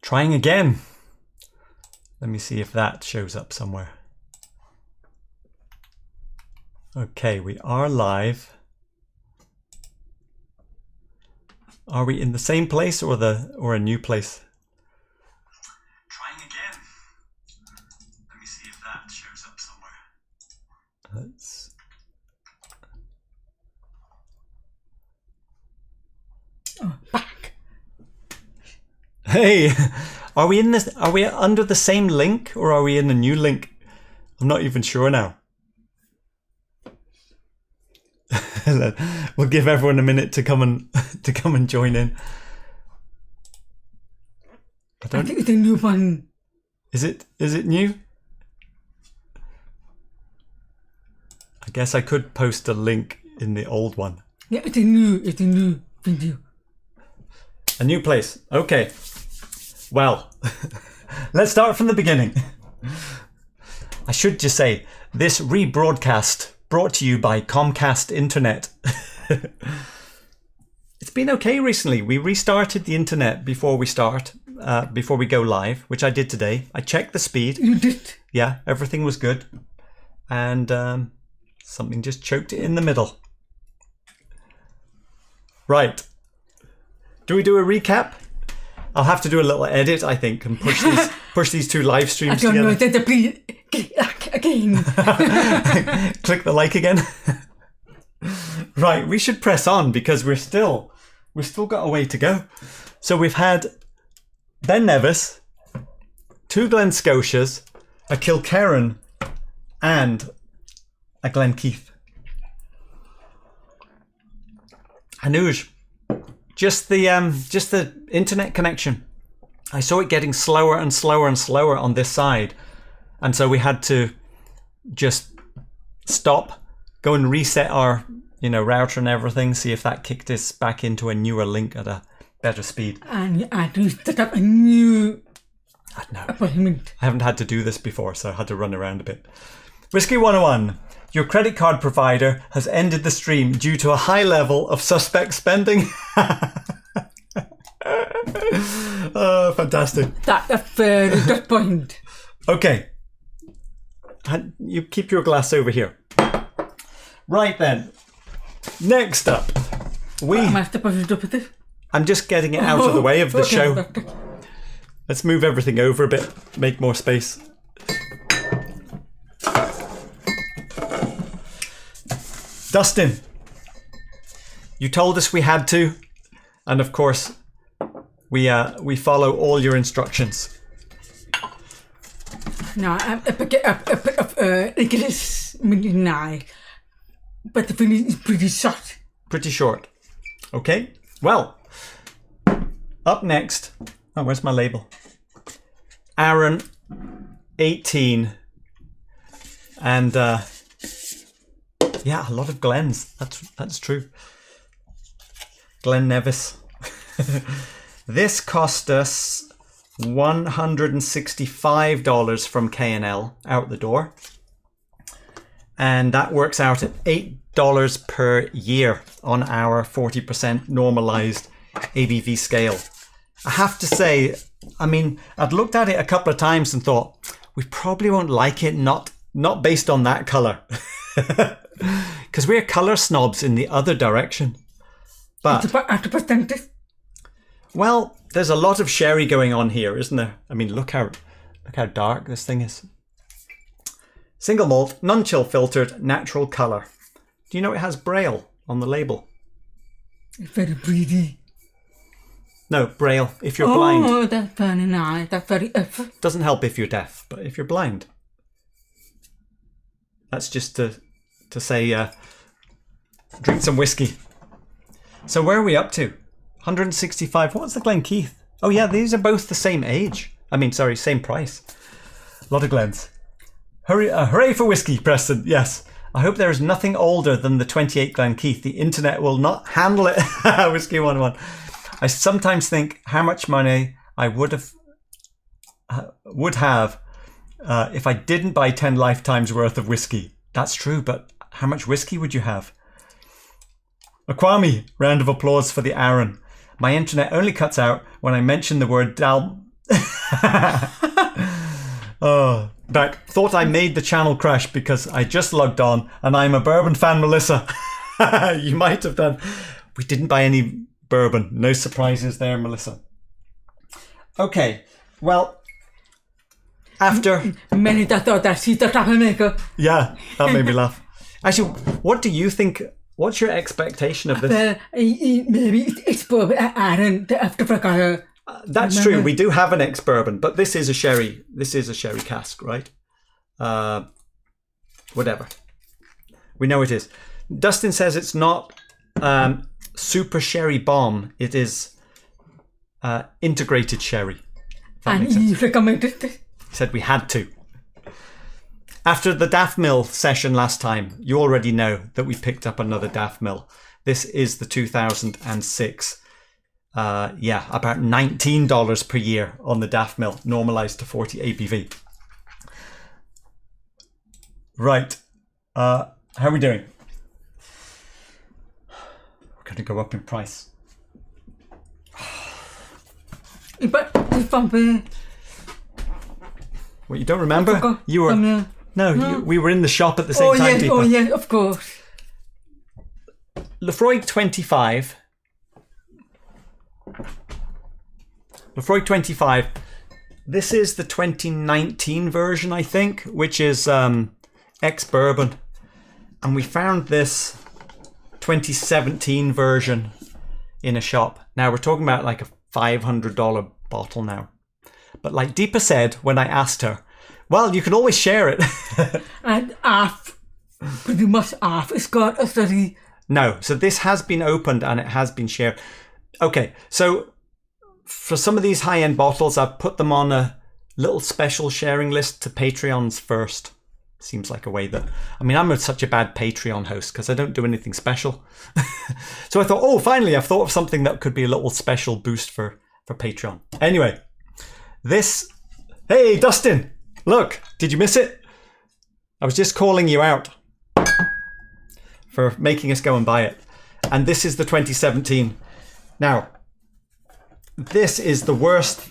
Trying again. Let me see if that shows up somewhere. Okay, we are live. Are we in the same place or a new place? Trying again. Let me see if that shows up somewhere. Back. Hey, are we in this? Are we under the same link or are we in a new link? I'm not even sure now. We'll give everyone a minute to come and join in. I think it's a new one. Is it new? I guess I could post a link in the old one. Yeah, it's a new video. A new place. Okay. Well, let's start from the beginning. I should just say, this rebroadcast brought to you by Comcast Internet. It's been okay recently. We restarted the internet before we go live, which I did today. I checked the speed. You did? Yeah, everything was good. And something just choked it in the middle. Right. Do we do a recap? I'll have to do a little edit, I think, and push these two live streams together. I don't know. Please, again. Click the like again. Right, we should press on because we've still got a way to go. So we've had Ben Nevis, 2 Glen Scotias, a Kilkerran, and a Glen Keith. Anuj, just the internet connection. I saw it getting slower and slower and slower on this side. And so we had to just stop, go and reset our, router and everything, see if that kicked us back into a newer link at a better speed. And I had to set up a new appointment. I haven't had to do this before, so I had to run around a bit. Whisky 101. Your credit card provider has ended the stream due to a high level of suspect spending. Oh, fantastic. That's a very good point. Okay. You keep your glass over here. Right then. Next up, Am I supposed to do this? I'm just getting it out of the way of the show. Let's move everything over a bit, make more space. Dustin, you told us we had to, and of course, we follow all your instructions. No, it is midnight, but the video is pretty short. Pretty short. Okay. Well, up next. Oh, where's my label? Aaron, 18, and yeah, a lot of Glens. That's true. Glen Nevis. This cost us $165 from K&L out the door. And that works out at $8 per year on our 40% normalized ABV scale. I have to say, I'd looked at it a couple of times and thought, we probably won't like it, not based on that color. Because we're color snobs in the other direction. But it's about 80%. Well, there's a lot of sherry going on here, isn't there? Look how dark this thing is. Single malt, non-chill filtered, natural color. Do you know it has Braille on the label? It's very pretty. No, Braille, if you're blind. Oh, that's very nice. That's very Doesn't help if you're deaf, but if you're blind. That's just to say, drink some whiskey. So where are we up to? 165. What's the Glen Keith? Oh yeah, these are both the same age. Same price. A lot of Glens. Hooray for whiskey, Preston. Yes. I hope there is nothing older than the 28 Glen Keith. The internet will not handle it. Whisky 101. I sometimes think how much money I would have if I didn't buy 10 lifetimes worth of whiskey. That's true, but how much whiskey would you have? Akwami, round of applause for the Aaron. My internet only cuts out when I mention the word Oh, but thought I made the channel crash because I just logged on and I'm a bourbon fan, Melissa. You might have done. We didn't buy any bourbon. No surprises there, Melissa. Okay, well, after... Many that thought that she's the troublemaker. Yeah, that made me laugh. Actually, what do you think? What's your expectation of this? Maybe it's bourbon. I don't have to forget. That's true. We do have an ex-bourbon, but this is a sherry. This is a sherry cask, right? Whatever. We know it is. Dustin says it's not super sherry bomb. It is integrated sherry. And you recommended it? He said we had to. After the Daft Mill session last time, you already know that we picked up another Daft Mill. This is the 2006. About $19 per year on the Daft Mill, normalized to 40 ABV. Right. How are we doing? We're going to go up in price. But What, you don't remember? You were... No, we were in the shop at the same time, Deepa. Oh, yeah, of course. Lefroy 25. Lefroy 25. This is the 2019 version, I think, which is ex-bourbon. And we found this 2017 version in a shop. Now, we're talking about like a $500 bottle now. But like Deepa said when I asked her, well, you can always share it. And pretty much it's got a study. No, so this has been opened and it has been shared. Okay, so for some of these high-end bottles, I've put them on a little special sharing list to Patreons first. Seems like a way that... I mean, I'm such a bad Patreon host because I don't do anything special. So I thought, oh, finally, I've thought of something that could be a little special boost for Patreon. Anyway, this... Hey, Dustin! Look, did you miss it? I was just calling you out for making us go and buy it. And this is the 2017. Now, this is the worst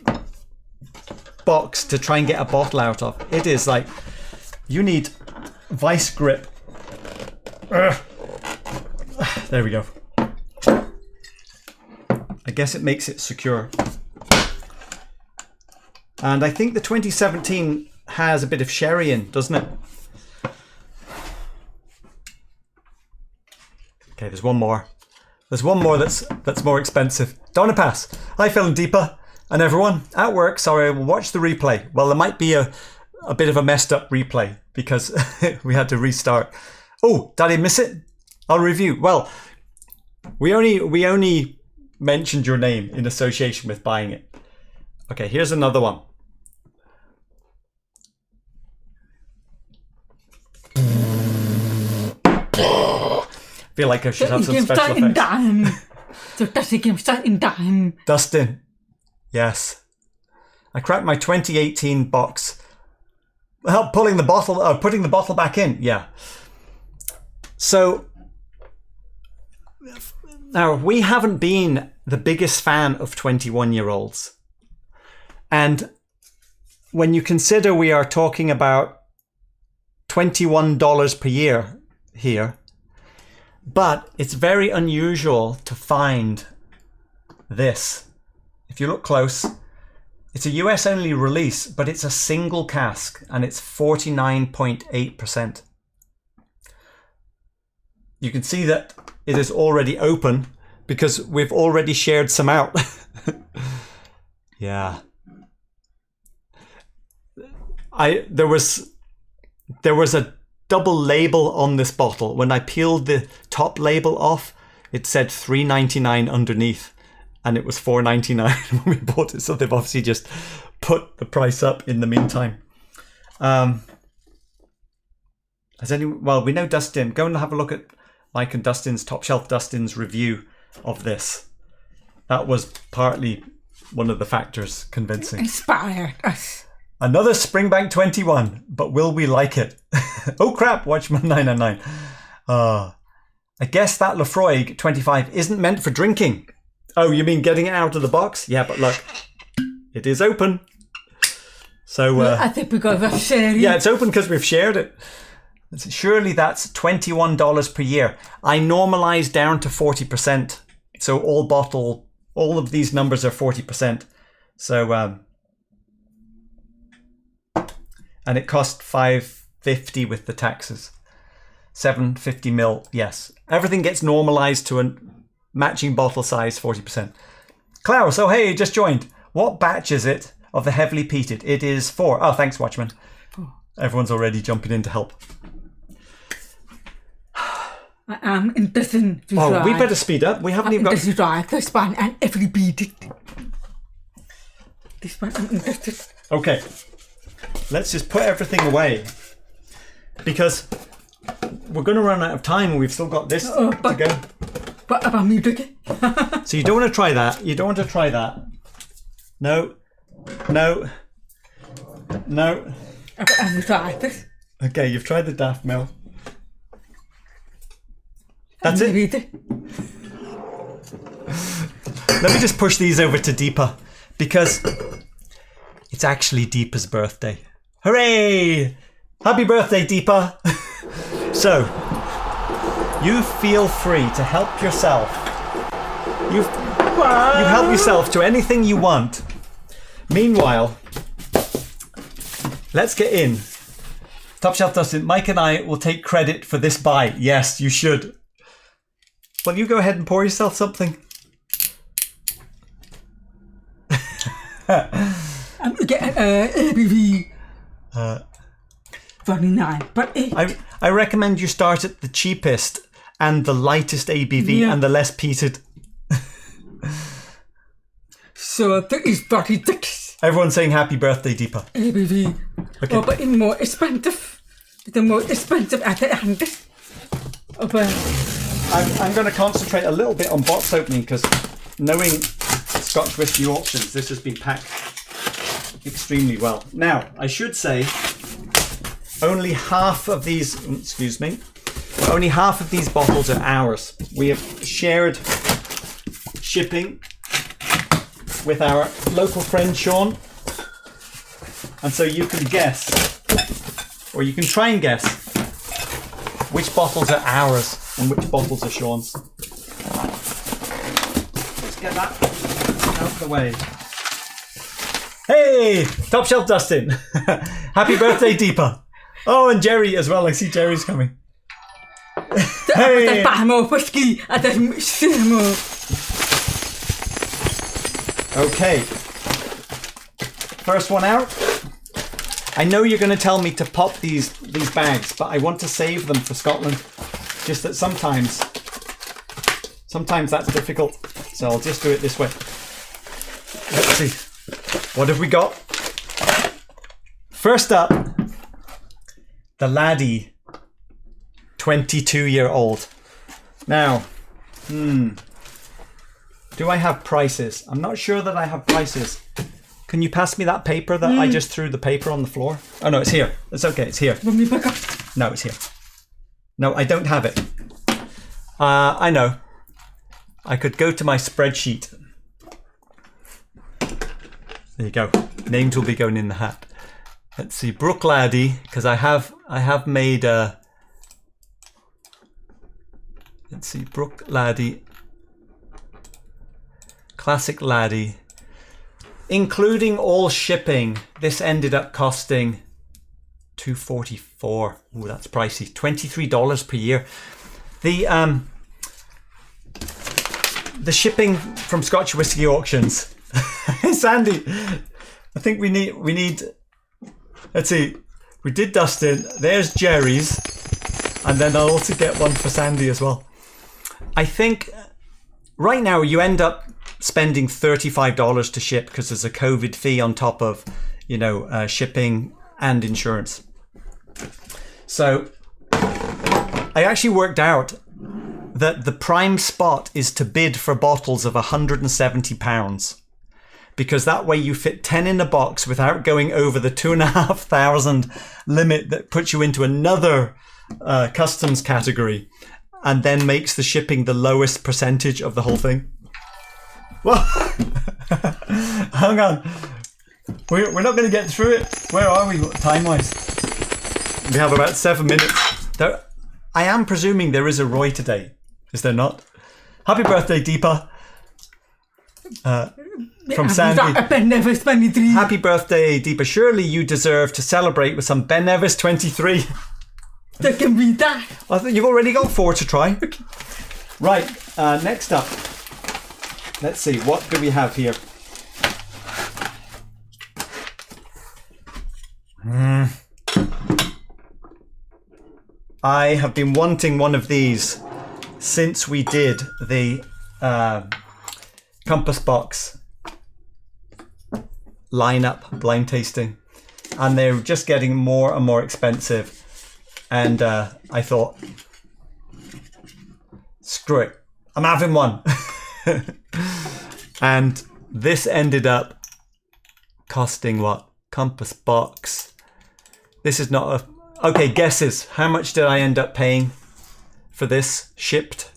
box to try and get a bottle out of. It is like, you need vice grip. Ugh. There we go. I guess it makes it secure. And I think the 2017 has a bit of sherry in, doesn't it? Okay, there's one more. There's one more that's more expensive. Don't want to pass. Hi, Phil and Deepa and everyone at work. Sorry, we'll watch the replay. Well, there might be a bit of a messed up replay because we had to restart. Oh, did I miss it? I'll review. Well, we only mentioned your name in association with buying it. Okay, here's another one. Feel like I should have some special effects. So that's the game starting time. Dustin, yes, I cracked my 2018 box. Help putting the bottle back in. Yeah. So now we haven't been the biggest fan of 21-year-olds, and when you consider we are talking about $21 per year here. But it's very unusual to find this. If you look close, it's a US only release, but it's a single cask and it's 49.8%. You can see that it is already open because we've already shared some out. Yeah. There was a double label on this bottle. When I peeled the top label off, it said $3.99 underneath, and it was $4.99 when we bought it. So they've obviously just put the price up in the meantime. Well, we know Dustin. Go and have a look at Mike and Dustin's Top Shelf Dustin's review of this. That was partly one of the factors convincing. Inspired us. Another Springbank 21, but will we like it? Oh crap, Watchman 999. I guess that Lefroy 25 isn't meant for drinking. Oh, you mean getting it out of the box? Yeah, but look, It is open. So I think because we're sharing. yeah, it's open because we've shared it. Surely that's $21 per year. I normalize down to 40%. So all of these numbers are 40%. So and it cost $550 with the taxes. $750 mil. Yes, everything gets normalized to a matching bottle size, 40%. Klaus, oh hey, just joined. What batch is it of the heavily peated? It is 4. Oh, thanks, Watchman. Everyone's already jumping in to help. I am interested to try. Oh, we better speed up. We haven't even got... to try this one and every beat it. This one I'm interested. Okay. Let's just put everything away. Because we're going to run out of time and we've still got this to go. What about music? So you don't want to try that. You don't want to try that. No. No. No. Have you tried this? Okay, you've tried the Daft Mill. That's it. Let me just push these over to Deepa because it's actually Deepa's birthday. Hooray! Happy birthday, Deepa! So, you feel free to help yourself. You help yourself to anything you want. Meanwhile, let's get in. Top Shelf Dustin, Mike and I will take credit for this buy. Yes, you should. Well, you go ahead and pour yourself something. I'm getting ABV 49, but I recommend you start at the cheapest and the lightest ABV and the less peated. So that is 46. Everyone's saying happy birthday, Deepa. ABV. Okay. Oh, but it's more expensive. The more expensive at the end. Oh, but I'm going to concentrate a little bit on box opening because knowing Scotch Whisky Auctions, this has been packed extremely well. Now, I should say only half of these, only half of these bottles are ours. We have shared shipping with our local friend Sean. And so you can guess, or you can try and guess, which bottles are ours and which bottles are Sean's. Let's get that out of the way. Hey, Top Shelf Dustin. Happy birthday, Deepa. Oh, and Jerry as well. I see Jerry's coming. Hey. Whisky. Okay. First one out. I know you're going to tell me to pop these bags, but I want to save them for Scotland. Just that sometimes that's difficult. So I'll just do it this way. Let's see. What have we got? First up, the Laddie 22-year-old. Now, do I have prices? I'm not sure that I have prices. Can you pass me that paper that I just threw the paper on the floor? Oh no, it's here. It's okay, it's here. No, it's here. No, I don't have it. I know. I could go to my spreadsheet. There you go. Names will be going in the hat. Let's see, Brook Laddie, because I have made a. Let's see, Brook Laddie, Classic Laddie, including all shipping. This ended up costing $244. Ooh, that's pricey. $23 per year. The shipping from Scotch Whisky Auctions. Sandy, I think we need. Let's see. We did Dustin. There's Jerry's, and then I'll also get one for Sandy as well. I think right now you end up spending $35 to ship because there's a COVID fee on top of, shipping and insurance. So I actually worked out that the prime spot is to bid for bottles of £170, because that way you fit 10 in a box without going over the 2,500 limit that puts you into another customs category, and then makes the shipping the lowest percentage of the whole thing. Well, hang on. We're not going to get through it. Where are we time-wise? We have about 7 minutes. I am presuming there is a Roy today. Is there not? Happy birthday, Deepa. From Sandy. Ben Nevis 23. Happy birthday, Deepa. Surely you deserve to celebrate with some Ben Nevis 23. That can be that. I think you've already got 4 to try. Okay. Right, next up. Let's see, what do we have here? I have been wanting one of these since we did the Compass Box lineup blind tasting, and they're just getting more and more expensive. And I thought, screw it, I'm having one. And this ended up costing what? Compass Box. This is not a... Okay, guesses. How much did I end up paying for this shipped?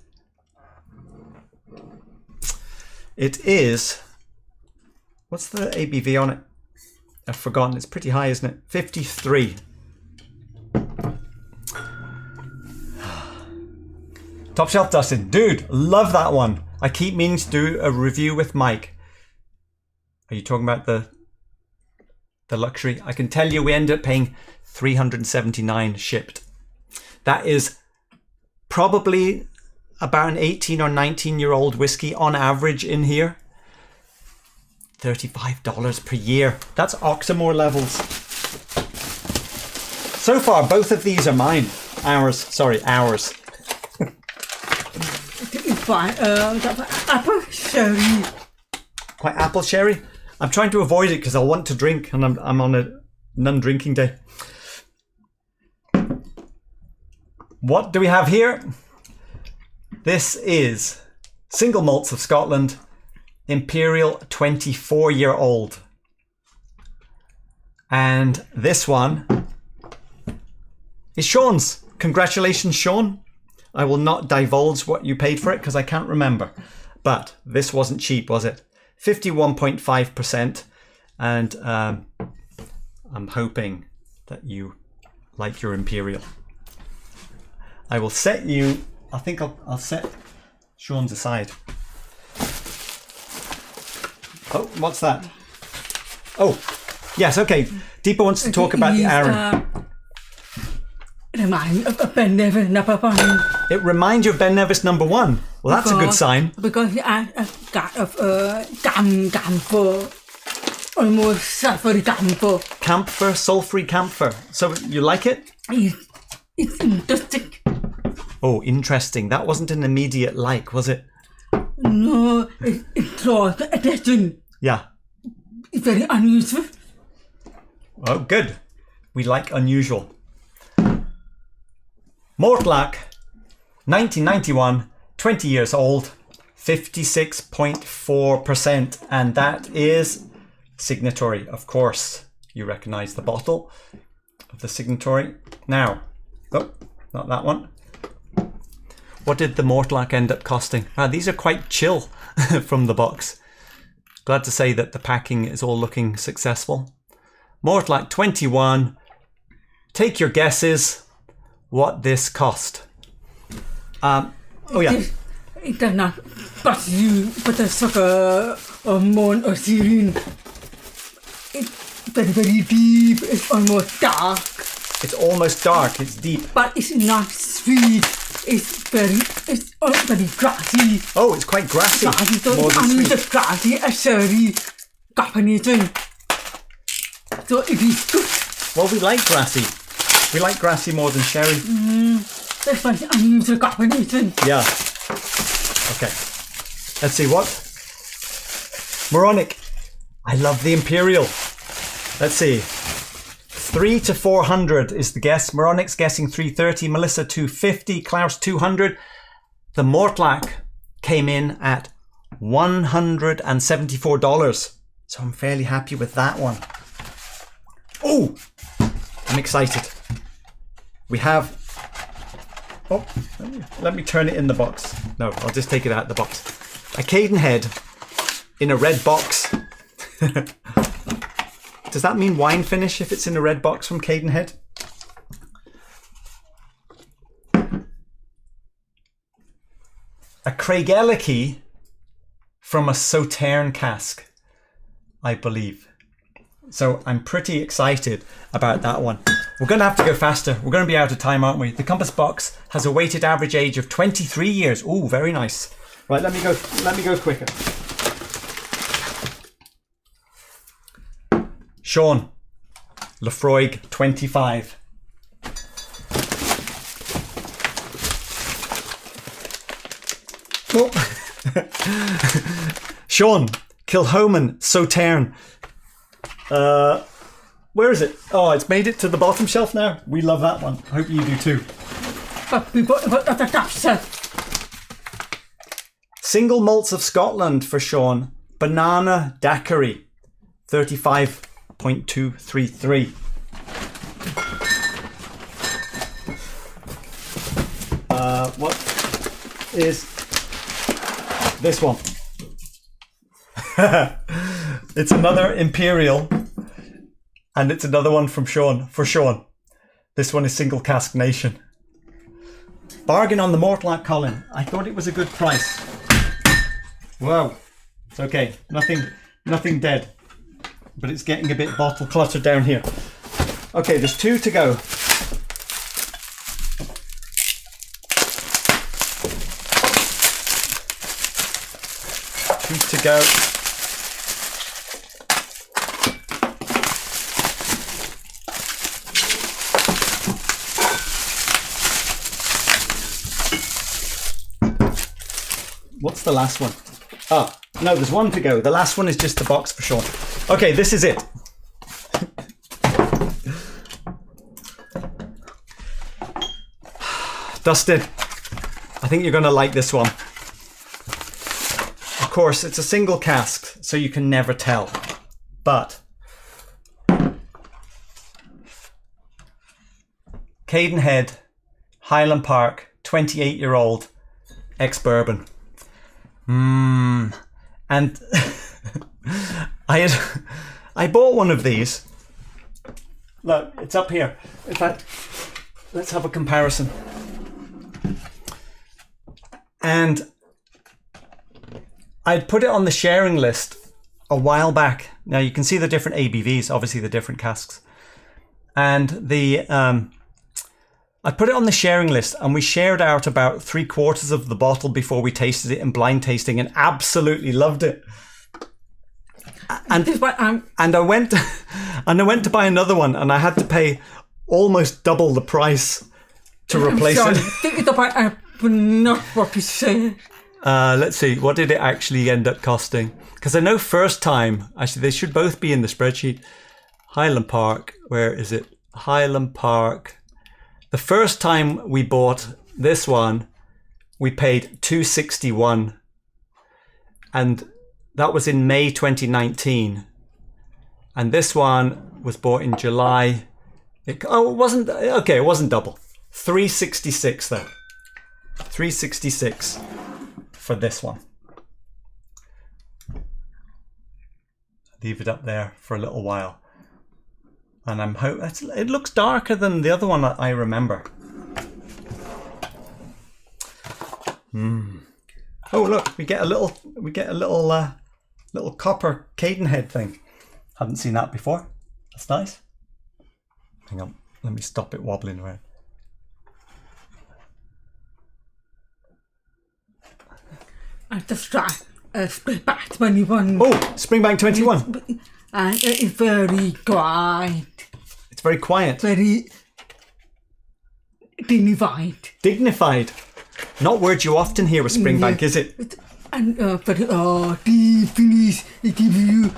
It is... What's the ABV on it? I've forgotten. It's pretty high, isn't it? 53. Top Shelf Dustin. Dude, love that one. I keep meaning to do a review with Mike. Are you talking about the luxury? I can tell you we ended up paying $379 shipped. That is probably about an 18 or 19-year-old whiskey on average in here. $35 per year. That's Oxmoor levels. So far, both of these are mine. Ours. Sorry, ours. Apple sherry. Quite apple sherry? I'm trying to avoid it because I want to drink, and I'm on a non-drinking day. What do we have here? This is Single Malts of Scotland, Imperial 24-year-old. And this one is Sean's. Congratulations, Sean. I will not divulge what you paid for it because I can't remember. But this wasn't cheap, was it? 51.5%. And I'm hoping that you like your Imperial. I will set you... I think I'll set Sean's aside. Oh, what's that? Oh, yes, okay. Deepa wants to talk about the Arran. Ben Nevis number 1. It reminds you of Ben Nevis number 1. Well, that's a good sign. Because I got camphor, almost sulfury camphor. Camphor, sulfury camphor. So you like it? It's interesting. Oh, interesting. That wasn't an immediate like, was it? No, it draws attention. Yeah. It's very unusual. Oh, good. We like unusual. Mortlach, 1991, 20 years old, 56.4%. And that is Signatory, of course. You recognize the bottle of the Signatory. Now, oh, not that one. What did the Mortlach end up costing? Wow, these are quite chill from the box. Glad to say that the packing is all looking successful. Mortlach 21. Take your guesses what this cost. Oh yeah. It does not pass you but a sucker or moon or serene. It's very, very deep. It's almost dark. It's almost dark. It's deep. But it's not sweet. It's very grassy. Oh, it's quite grassy. More than sweet. The grassy, a sherry carbonation. So it is good. Well, we like grassy. We like grassy more than sherry. That's why unusual carbonation. Yeah. Okay. Let's see what. Moronic. I love the Imperial. Let's see. 3 to 400 is the guess. Moronic's guessing 330. Melissa 250. Klaus 200. The Mortlach came in at $174. So I'm fairly happy with that one. Oh, I'm excited. We have... Oh, let me turn it in the box. No, I'll just take it out of the box. A Cadenhead in a red box. Does that mean wine finish if it's in a red box from Cadenhead? A Craigellachie from a Sauterne cask, I believe. So I'm pretty excited about that one. We're going to have to go faster. We're going to be out of time, aren't we? The Compass box has a weighted average age of 23 years. Ooh, very nice. Right, let me go quicker. Sean, Lefroy 25. Oh. Sean, Kilhoman, Sauterne. Where is it? Oh, it's made it to the bottom shelf now. We love that one. I hope you do too. Single malts of Scotland for Sean. Banana Daiquiri, 35.233. What is this one? It's another Imperial, and it's another one from Sean, for Sean. This one is Single Cask Nation. Bargain on the Mortlach, Colin. I thought it was a good price. Wow. It's okay. Nothing dead. But it's getting a bit bottle cluttered down here. Okay, there's 2 to go. To go. What's the last one? Oh, no, there's 1 to go. The last one is just the box for Sean. Okay, this is it. Dustin, I think you're going to like this one. Of course, it's a single cask, so you can never tell. But Cadenhead, Highland Park, 28-year-old, ex-bourbon. And I bought one of these. Look, it's up here. In fact, let's have a comparison. And I'd put it on the sharing list a while back. Now you can see the different ABVs, obviously the different casks. And I put it on the sharing list, and we shared out about 3/4 of the bottle before we tasted it in blind tasting, and absolutely loved it. And I went to buy another one, and I had to pay almost double the price to replace it. Think about not what you said. Let's see, what did it actually end up costing? Because I know first time, actually they should both be in the spreadsheet. Highland Park, where is it? Highland Park. The first time we bought this one, we paid $261, and that was in May 2019. And this one was bought in July. It wasn't double. $366 though. $366 for this one. Leave it up there for a little while. And I'm it looks darker than the other one that I remember. Oh look, we get a little copper Cadenhead thing. Haven't seen that before. That's nice. Hang on, let me stop it wobbling around. I just try Springbank 21. Oh, Springbank 21. And it is very quiet. It's very quiet. Very dignified. Dignified. Not words you often hear with Springbank, is it? And very deep finish. It gives you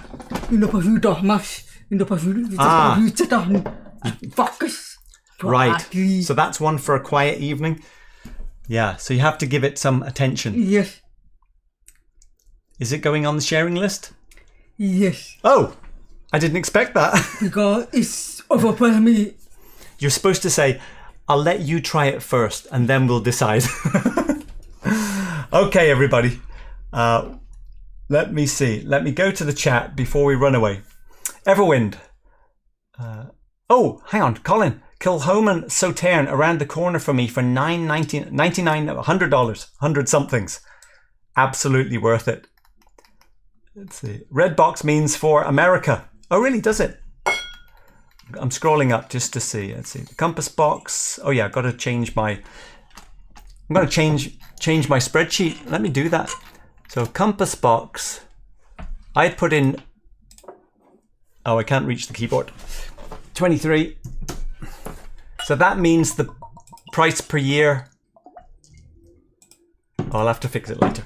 pursuit of much. Sit on focus. Right. So that's one for a quiet evening. Yeah, so you have to give it some attention. Yes. Is it going on the sharing list? Yes. Oh, I didn't expect that. Because it's overwhelming me. You're supposed to say, I'll let you try it first and then we'll decide. Okay, everybody. Let me see. Let me go to the chat before we run away. Everwind, Oh, hang on, Colin. Kilhoman Sauterne around the corner for me for $99, $100, 100 somethings. Absolutely worth it. Let's see. Red box means for America. Oh, really? Does it? I'm scrolling up just to see. Let's see. The compass box. Oh yeah, I've got to change my... I'm going to change my spreadsheet. Let me do that. So compass box. I put in... Oh, I can't reach the keyboard. 23. So that means the price per year. I'll have to fix it later.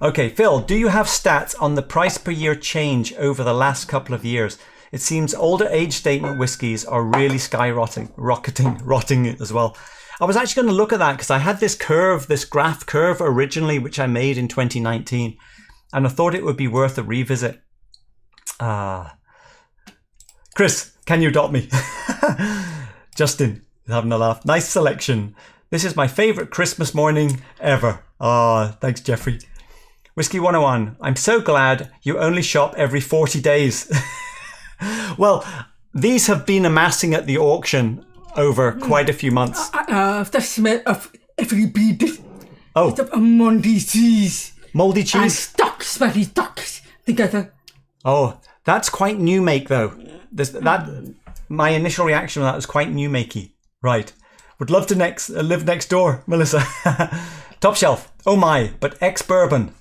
Okay, Phil, do you have stats on the price per year change over the last couple of years? It seems older age statement whiskies are really rotting as well. I was actually going to look at that because I had this graph curve originally, which I made in 2019, and I thought it would be worth a revisit. Chris, can you dot me? Justin is having a laugh. Nice selection. This is my favourite Christmas morning ever. Thanks, Jeffrey. Whiskey 101. I'm so glad you only shop every 40 days. Well, these have been amassing at the auction over quite a few months. The smell of every bead. Oh. It's a moldy cheese. Moldy cheese? And smelly stocks together. Oh, that's quite new make though. My initial reaction to that was quite new makey. Right. Would love to live next door, Melissa. Top shelf. Oh my, but ex-bourbon.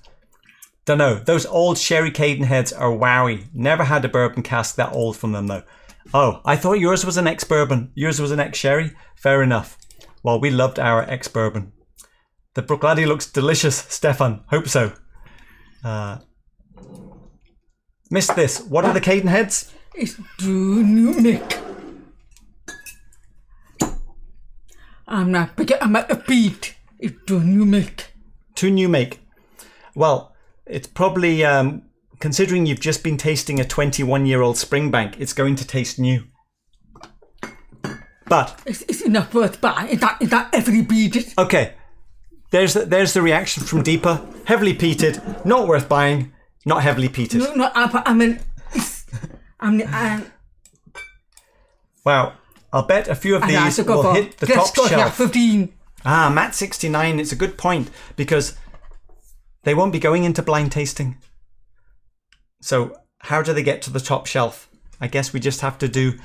Dunno. Those old sherry Cadenheads are wowie. Never had a bourbon cask that old from them though. Oh, I thought yours was an ex-bourbon. Yours was an ex-sherry? Fair enough. Well, we loved our ex-bourbon. The Bruichladdich looks delicious, Stefan. Hope so. Missed this. What are the Cadenheads? It's too new make. I'm not big. I'm at a beat. It's too new make. Too new make. Well, it's probably, considering you've just been tasting a 21-year-old Springbank, it's going to taste new. But it's not worth buying. It's not every beat. Okay, there's the reaction from Deepa. Heavily peated, not worth buying. Not heavily peated. No, I mean, wow, I'll bet a few of these will hit the top shelf. 15. Matt 69. It's a good point because they won't be going into blind tasting. So how do they get to the top shelf? I guess we just have to do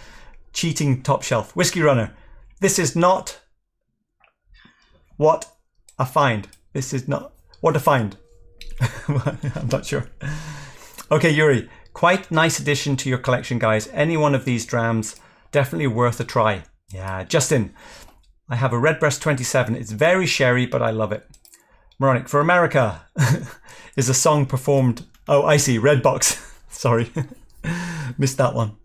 cheating top shelf. Whiskey Runner. This is not what a find. This is not what a find. I'm not sure. Okay, Yuri. Quite nice addition to your collection, guys. Any one of these drams, definitely worth a try. Yeah, Justin. I have a Redbreast 27. It's very sherry, but I love it. Moronic, for America is a song performed... Oh, I see. Redbox. Sorry. Missed that one.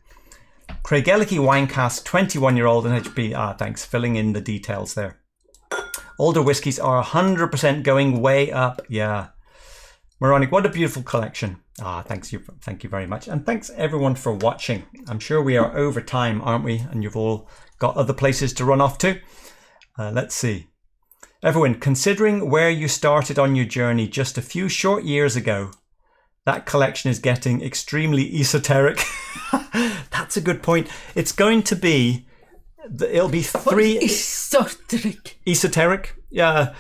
Craigellachie Winecast, 21-year-old and HP. Thanks. Filling in the details there. Older whiskies are 100% going way up. Yeah. Moronic, what a beautiful collection. Thank you very much. And thanks everyone for watching. I'm sure we are over time, aren't we? And you've all got other places to run off to. Let's see. Everyone, considering where you started on your journey just a few short years ago, that collection is getting extremely esoteric. That's a good point. It's going to be, it'll be three... Esoteric. Esoteric? Yeah,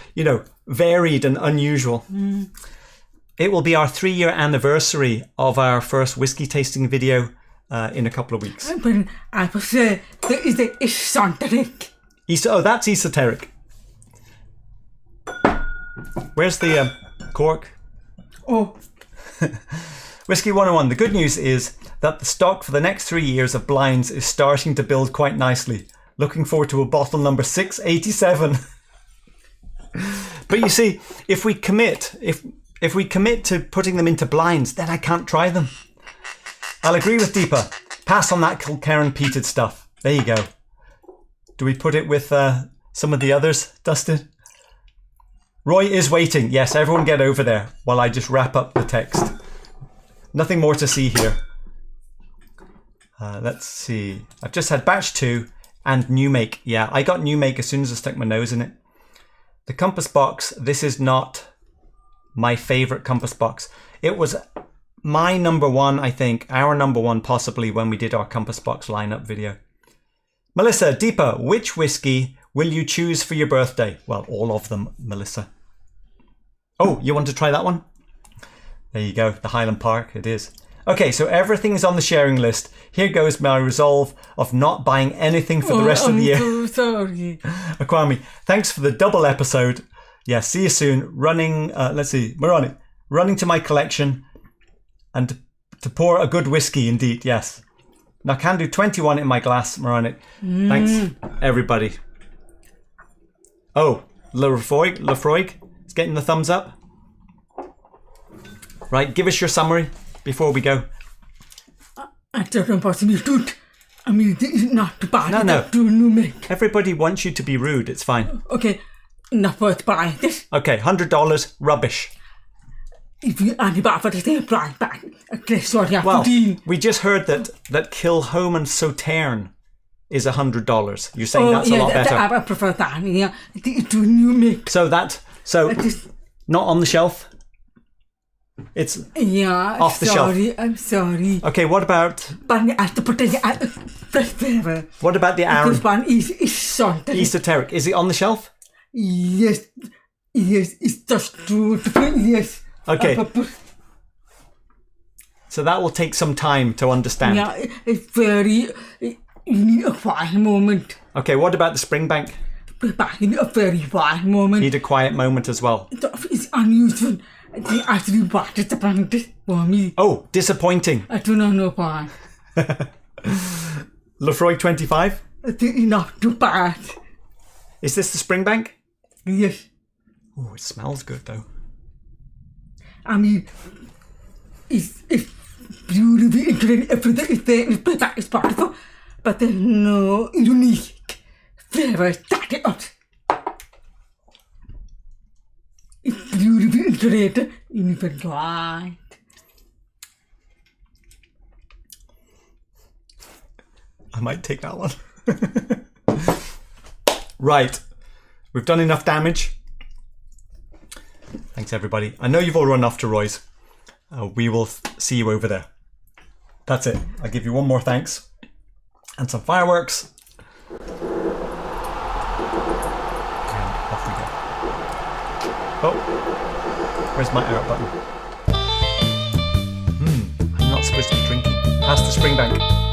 varied and unusual. It will be our 3-year anniversary of our first whiskey tasting video in a couple of weeks. I would say there is the esoteric. That's esoteric. Where's the cork? Oh. Whiskey 101. The good news is that the stock for the next 3 years of blinds is starting to build quite nicely. Looking forward to a bottle number 687. But you see, if we commit to putting them into blinds, then I can't try them. I'll agree with Deepa. Pass on that Kilkerran peated stuff. There you go. Do we put it with some of the others, Dustin? Roy is waiting. Yes, everyone get over there while I just wrap up the text. Nothing more to see here. Let's see. I've just had batch 2 and new make. Yeah, I got new make as soon as I stuck my nose in it. The compass box. This is not my favorite compass box. It was my number one, I think, our number one possibly when we did our Compass Box lineup video. Melissa, Deepa, which whiskey will you choose for your birthday? Well, all of them, Melissa. Oh, you want to try that one? There you go, the Highland Park, it is. Okay, so everything is on the sharing list. Here goes my resolve of not buying anything for the rest of the year. I'm so sorry. Akwami, thanks for the double episode. Yeah, see you soon. Running, let's see, Moroni, running to my collection and to pour a good whiskey indeed, yes. Now can do 21 in my glass, Moroni. Thanks, everybody. Oh, Lefroy is getting the thumbs up. Right, give us your summary before we go. I don't possibly do. I mean, it's not too bad. No. Everybody wants you to be rude, it's fine. Okay, not worth buying this. Okay, $100, rubbish. If you only buy for the same price back, sorry, well, we just heard that Kilchoman Sauterne is $100. You're saying that's a lot better. I prefer that. Yeah, it's a new mix. So not on the shelf. It's off the shelf. I'm sorry. Okay, what about? But I have to put it fresh flavor. What about the Aaron? This one is salty. Esoteric. Is it on the shelf? Yes, it's just too different. Yes. Okay. So that will take some time to understand. Yeah, it's very. You need a quiet moment. Okay, what about the Springbank? You need a very quiet moment. Need a quiet moment as well. It's unusual. They actually bought it for me. Oh, disappointing. I do not know why. Lefroy 25? It's not too bad. Is this the Springbank? Yes. Oh, it smells good though. I mean, it's beautiful, incredible, everything is there, it's beautiful, but there's no unique flavor starting out. It's beautiful, incredible, even right. I might take that one. Right, we've done enough damage. Thanks everybody. I know you've all run off to Roy's. We will see you over there. That's it. I'll give you one more thanks. And some fireworks. And off we go. Oh, where's my out button? I'm not supposed to be drinking. Past the Springbank.